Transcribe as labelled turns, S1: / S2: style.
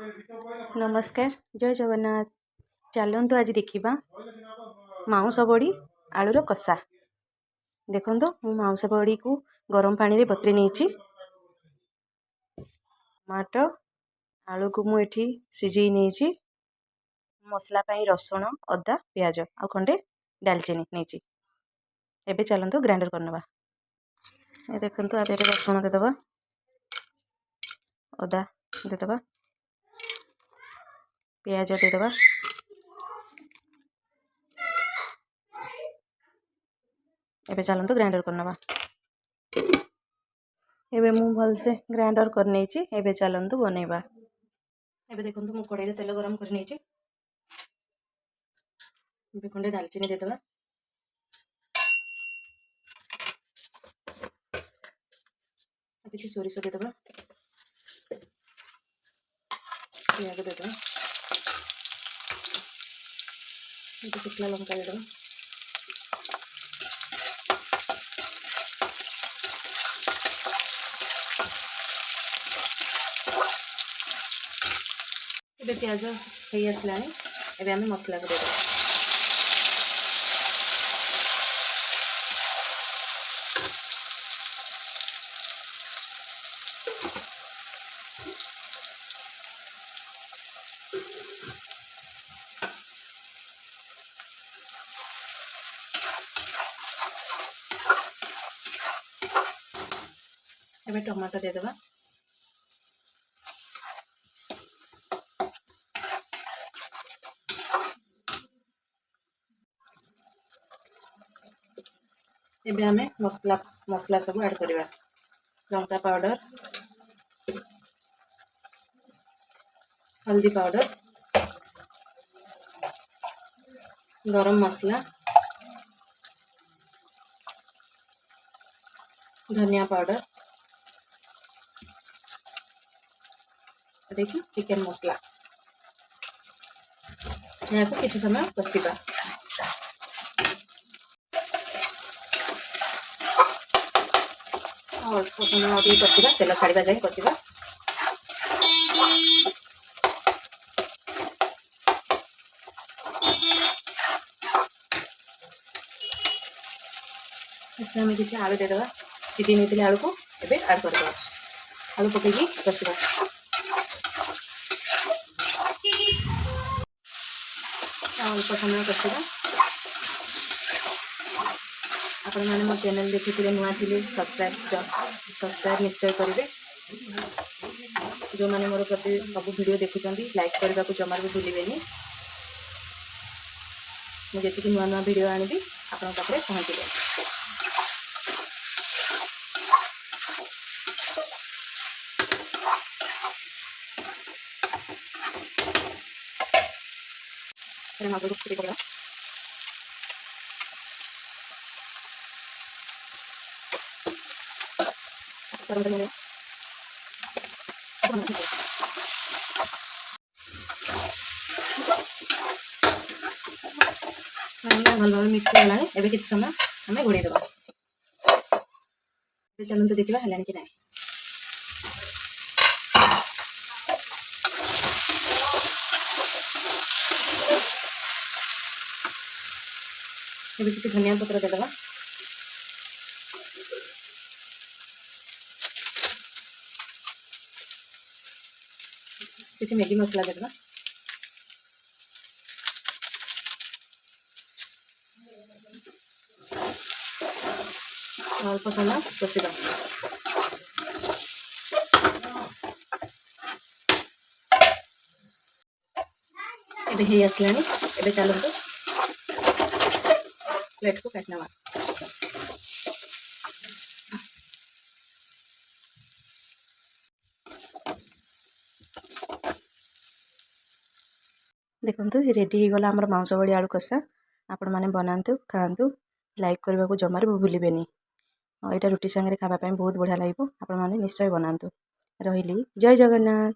S1: नमस्कार जय जगन्नाथ। चलतु आज देखा माउंस बड़ी आलूर कषा। देखो मु माउंस बड़ी को गरम पानी रे बतरी नहीं। टमाटो आलू को मुझे सिझे नहीं। मसला रसुण अदा प्याज आ खंडे डालचीनी नहीं। एबे चलतु ग्राइंडर करनवा। देखो आधे रसुण देदबा, अदा देदबा, प्याज देदबा, एबे चलतु ग्राइंडर करनवा। एबे मु भलसे ग्राइंडर कर नहीं। एबे चलतु बनैबा। एबे देखो मु कड़ाई रे तेल गरम कर नहीं। एबे खंडे दालचीनी देदबा, किसी सोरिष देदबा, पियाज देदबा, शुखला लंका देदबा, एबे प्याज हो आसलानी। एबे आमे मसला को देदबा। एबे टमाटो देदबा, एबे आमे मसला सब ऐड करबा। लंका पाउडर, हल्दी पाउडर, गरम मसला, धनिया पाउडर, देखिए चिकन मसला। यहाँ को किसी समय कषा। अल्प समय और कषा, तेल छाड़ा जाए कषा। आम किसी आलू देदबा। सीटी नहीं आलू को एबे ऐड करदे। आलू पकईकी कषा। अल्प समय कषा। आपण मैंने मो चैनल देखिए नुआ थी सब्सक्राइब निश्चय करेंगे। जो मैंने मोर प्रति सब वीडियो देखुं लाइक करने को जमार भी भूलें। मुझे नुआ नुआ वीडियो आनी आपण पाखे पहुँचे। भल भाव मिक्स होगा। एबे किसी समय आम घोड़े देवा। चलते देखा है कि ना। एबे किसी धनिया पत्र देदबा। किसी मैगी मसला देदबा। अल्प समय कषा। एबे हे आसलानी। एबे चलतु प्लेट को काटना। देखो रेडी हो गला आमर मांस बड़ी आलू कषा। आपण मैंने बनातु खातु लाइक करने को जमार भी भूलें। यहाँ रुटी सांगे खावाई बहुत बढ़िया लगे। आपण मैंने निश्चय बनातु। रही जय जगन्नाथ।